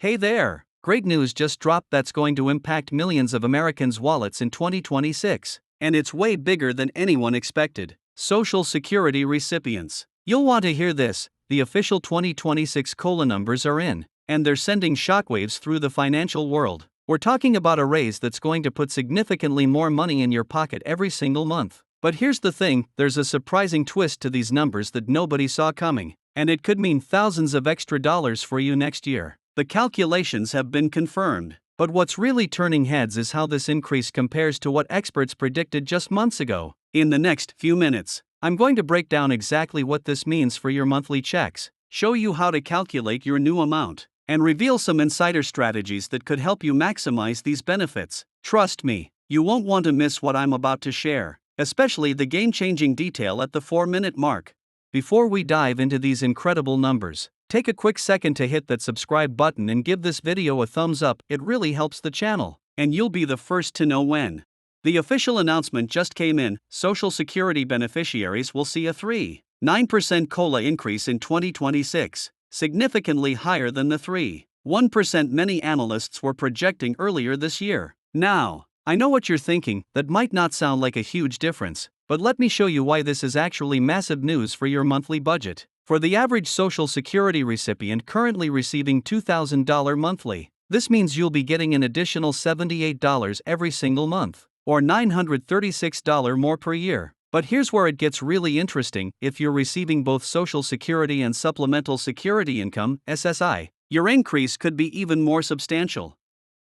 Hey there! Great news just dropped that's going to impact millions of Americans' wallets in 2026. And it's way bigger than anyone expected. Social Security recipients. You'll want to hear this. The official 2026 COLA numbers are in, and they're sending shockwaves through the financial world. We're talking about a raise that's going to put significantly more money in your pocket every single month. But here's the thing, there's a surprising twist to these numbers that nobody saw coming, and it could mean thousands of extra dollars for you next year. The calculations have been confirmed, but what's really turning heads is how this increase compares to what experts predicted just months ago. In the next few minutes, I'm going to break down exactly what this means for your monthly checks, show you how to calculate your new amount, and reveal some insider strategies that could help you maximize these benefits. Trust me, you won't want to miss what I'm about to share, especially the game-changing detail at the 4-minute mark. Before we dive into these incredible numbers, take a quick second to hit that subscribe button and give this video a thumbs up. It really helps the channel, and you'll be the first to know when. The official announcement just came in. Social Security beneficiaries will see a 3.9% COLA increase in 2026, significantly higher than the 3.1% many analysts were projecting earlier this year. Now, I know what you're thinking, that might not sound like a huge difference, but let me show you why this is actually massive news for your monthly budget. For the average Social Security recipient currently receiving $2,000 monthly, this means you'll be getting an additional $78 every single month, or $936 more per year. But here's where it gets really interesting. If you're receiving both Social Security and Supplemental Security Income, SSI, your increase could be even more substantial.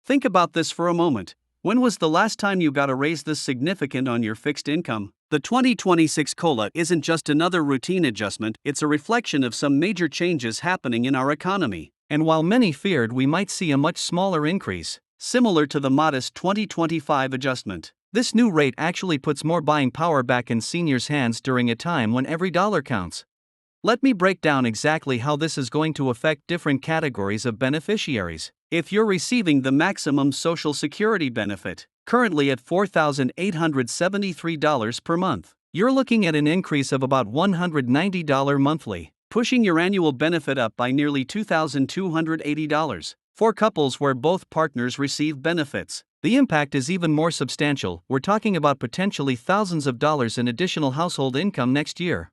Think about this for a moment. When was the last time you got a raise this significant on your fixed income? The 2026 COLA isn't just another routine adjustment, it's a reflection of some major changes happening in our economy. And while many feared we might see a much smaller increase, similar to the modest 2025 adjustment, this new rate actually puts more buying power back in seniors' hands during a time when every dollar counts. Let me break down exactly how this is going to affect different categories of beneficiaries. If you're receiving the maximum Social Security benefit, currently at $4,873 per month, you're looking at an increase of about $190 monthly, pushing your annual benefit up by nearly $2,280. For couples where both partners receive benefits, the impact is even more substantial. We're talking about potentially thousands of dollars in additional household income next year.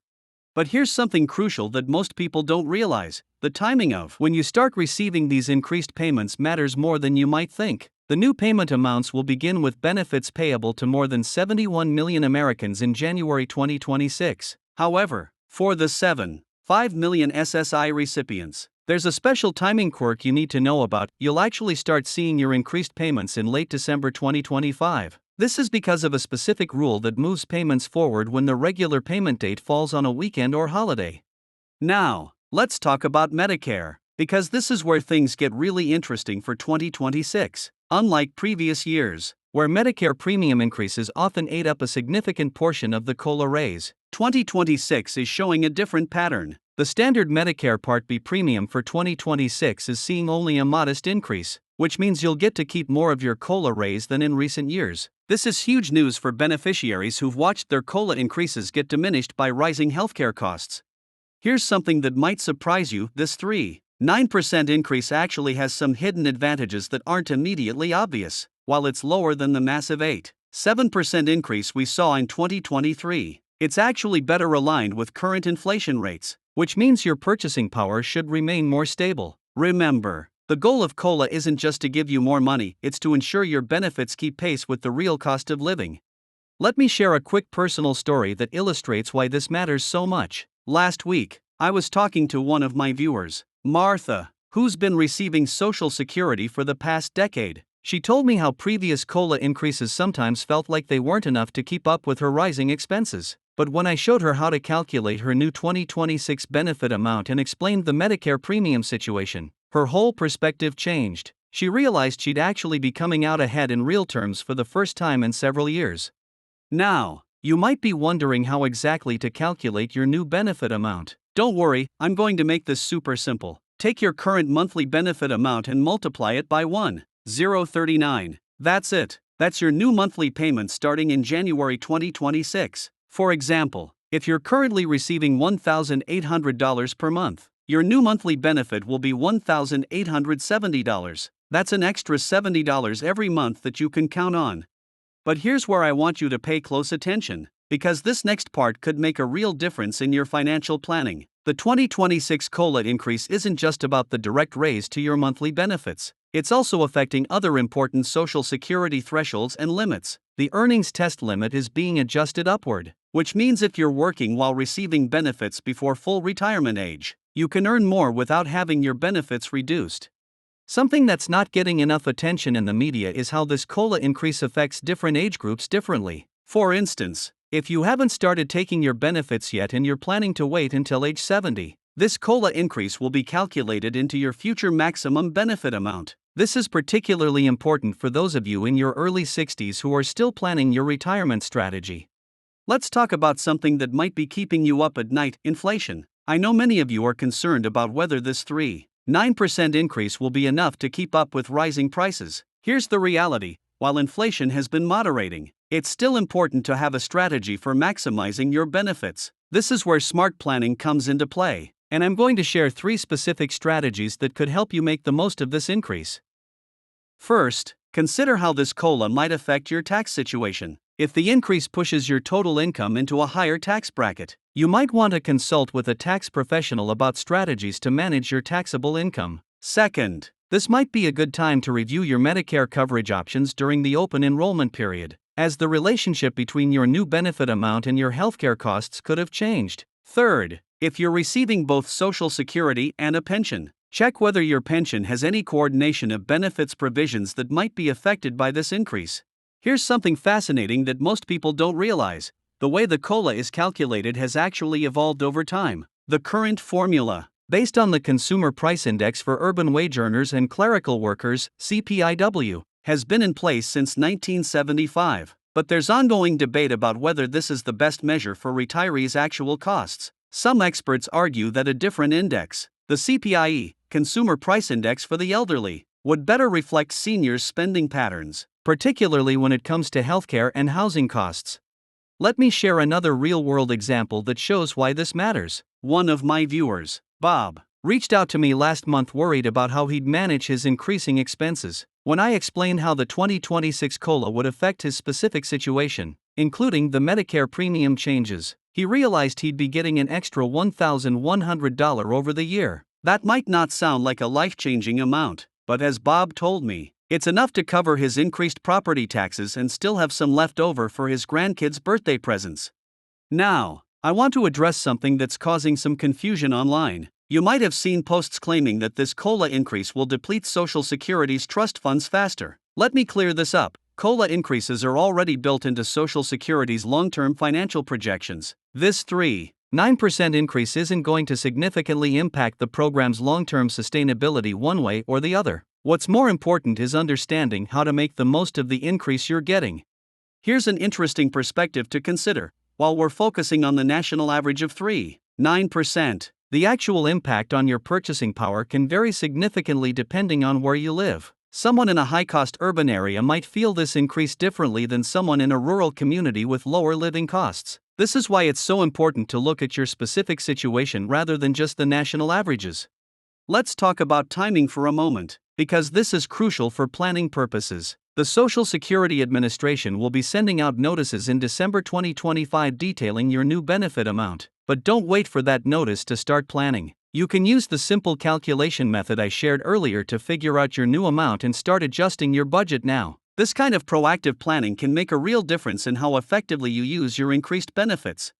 But here's something crucial that most people don't realize. The timing of when you start receiving these increased payments matters more than you might think. The new payment amounts will begin with benefits payable to more than 71 million Americans in January 2026. However, for the 7.5 million SSI recipients, there's a special timing quirk you need to know about. You'll actually start seeing your increased payments in late December 2025. This is because of a specific rule that moves payments forward when the regular payment date falls on a weekend or holiday. Now, let's talk about Medicare, because this is where things get really interesting for 2026. Unlike previous years, where Medicare premium increases often ate up a significant portion of the COLA raise, 2026 is showing a different pattern. The standard Medicare Part B premium for 2026 is seeing only a modest increase, which means you'll get to keep more of your COLA raise than in recent years. This is huge news for beneficiaries who've watched their COLA increases get diminished by rising healthcare costs. Here's something that might surprise you. This 3.9% increase actually has some hidden advantages that aren't immediately obvious. While it's lower than the massive 8.7% increase we saw in 2023, it's actually better aligned with current inflation rates, which means your purchasing power should remain more stable. Remember, the goal of COLA isn't just to give you more money, it's to ensure your benefits keep pace with the real cost of living. Let me share a quick personal story that illustrates why this matters so much. Last week, I was talking to one of my viewers, Martha, who's been receiving Social Security for the past decade. She told me how previous COLA increases sometimes felt like they weren't enough to keep up with her rising expenses. But when I showed her how to calculate her new 2026 benefit amount and explained the Medicare premium situation, her whole perspective changed. She realized she'd actually be coming out ahead in real terms for the first time in several years. Now, you might be wondering how exactly to calculate your new benefit amount. Don't worry, I'm going to make this super simple. Take your current monthly benefit amount and multiply it by 1,039. That's it. That's your new monthly payment starting in January 2026. For example, if you're currently receiving $1,800 per month, your new monthly benefit will be $1,870. That's an extra $70 every month that you can count on. But here's where I want you to pay close attention, because this next part could make a real difference in your financial planning. The 2026 COLA increase isn't just about the direct raise to your monthly benefits. It's also affecting other important Social Security thresholds and limits. The earnings test limit is being adjusted upward, which means if you're working while receiving benefits before full retirement age, you can earn more without having your benefits reduced. Something that's not getting enough attention in the media is how this COLA increase affects different age groups differently. For instance, if you haven't started taking your benefits yet and you're planning to wait until age 70, this COLA increase will be calculated into your future maximum benefit amount. This is particularly important for those of you in your early 60s who are still planning your retirement strategy. Let's talk about something that might be keeping you up at night: inflation. I know many of you are concerned about whether this 3.9% increase will be enough to keep up with rising prices. Here's the reality: while inflation has been moderating, it's still important to have a strategy for maximizing your benefits. This is where smart planning comes into play, and I'm going to share 3 specific strategies that could help you make the most of this increase. First, consider how this COLA might affect your tax situation. If the increase pushes your total income into a higher tax bracket, you might want to consult with a tax professional about strategies to manage your taxable income. Second, this might be a good time to review your Medicare coverage options during the open enrollment period, as the relationship between your new benefit amount and your healthcare costs could have changed. Third, if you're receiving both Social Security and a pension, check whether your pension has any coordination of benefits provisions that might be affected by this increase. Here's something fascinating that most people don't realize: the way the COLA is calculated has actually evolved over time. The current formula, based on the Consumer Price Index for urban wage earners and clerical workers, CPIW, has been in place since 1975, but there's ongoing debate about whether this is the best measure for retirees' actual costs. Some experts argue that a different index, the CPIE, Consumer Price Index for the elderly, would better reflect seniors' spending patterns, particularly when it comes to healthcare and housing costs. Let me share another real-world example that shows why this matters. One of my viewers, Bob, reached out to me last month worried about how he'd manage his increasing expenses. When I explained how the 2026 COLA would affect his specific situation, including the Medicare premium changes, he realized he'd be getting an extra $1,100 over the year. That might not sound like a life-changing amount, but as Bob told me, it's enough to cover his increased property taxes and still have some left over for his grandkids' birthday presents. Now, I want to address something that's causing some confusion online. You might have seen posts claiming that this COLA increase will deplete Social Security's trust funds faster. Let me clear this up. COLA increases are already built into Social Security's long-term financial projections. This 3.9% increase isn't going to significantly impact the program's long-term sustainability one way or the other. What's more important is understanding how to make the most of the increase you're getting. Here's an interesting perspective to consider. While we're focusing on the national average of 3.9%, the actual impact on your purchasing power can vary significantly depending on where you live. Someone in a high-cost urban area might feel this increase differently than someone in a rural community with lower living costs. This is why it's so important to look at your specific situation rather than just the national averages. Let's talk about timing for a moment, because this is crucial for planning purposes. The Social Security Administration will be sending out notices in December 2025 detailing your new benefit amount. But don't wait for that notice to start planning. You can use the simple calculation method I shared earlier to figure out your new amount and start adjusting your budget now. This kind of proactive planning can make a real difference in how effectively you use your increased benefits.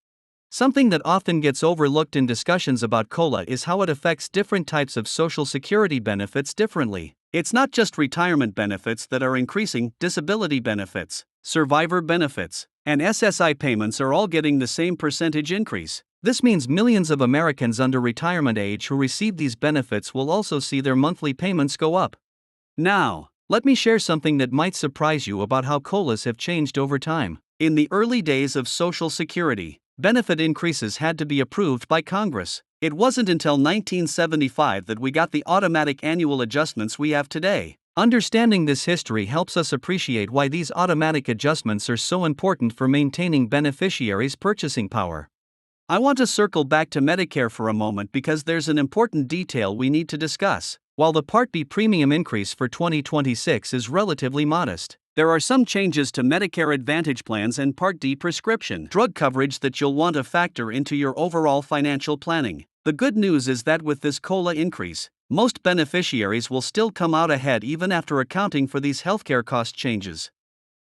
Something that often gets overlooked in discussions about COLA is how it affects different types of Social Security benefits differently. It's not just retirement benefits that are increasing. Disability benefits, survivor benefits, and SSI payments are all getting the same percentage increase. This means millions of Americans under retirement age who receive these benefits will also see their monthly payments go up. Now, let me share something that might surprise you about how COLAs have changed over time. In the early days of Social Security, benefit increases had to be approved by Congress. It wasn't until 1975 that we got the automatic annual adjustments we have today. Understanding this history helps us appreciate why these automatic adjustments are so important for maintaining beneficiaries' purchasing power. I want to circle back to Medicare for a moment because there's an important detail we need to discuss. While the Part B premium increase for 2026 is relatively modest, there are some changes to Medicare Advantage plans and Part D prescription drug coverage that you'll want to factor into your overall financial planning. The good news is that with this COLA increase, most beneficiaries will still come out ahead even after accounting for these healthcare cost changes.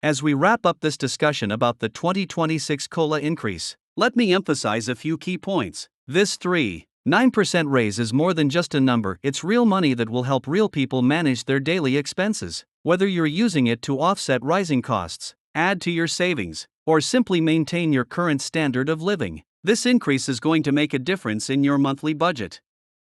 As we wrap up this discussion about the 2026 COLA increase, let me emphasize a few key points. This 3.9% raise is more than just a number, it's real money that will help real people manage their daily expenses. Whether you're using it to offset rising costs, add to your savings, or simply maintain your current standard of living, this increase is going to make a difference in your monthly budget.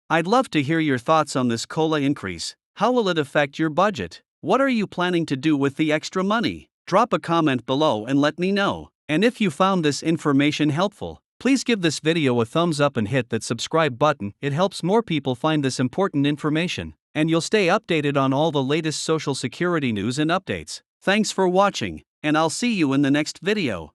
I'd love to hear your thoughts on this COLA increase. How will it affect your budget? What are you planning to do with the extra money? Drop a comment below and let me know. And if you found this information helpful, please give this video a thumbs up and hit that subscribe button. It helps more people find this important information, and you'll stay updated on all the latest Social Security news and updates. Thanks for watching, and I'll see you in the next video.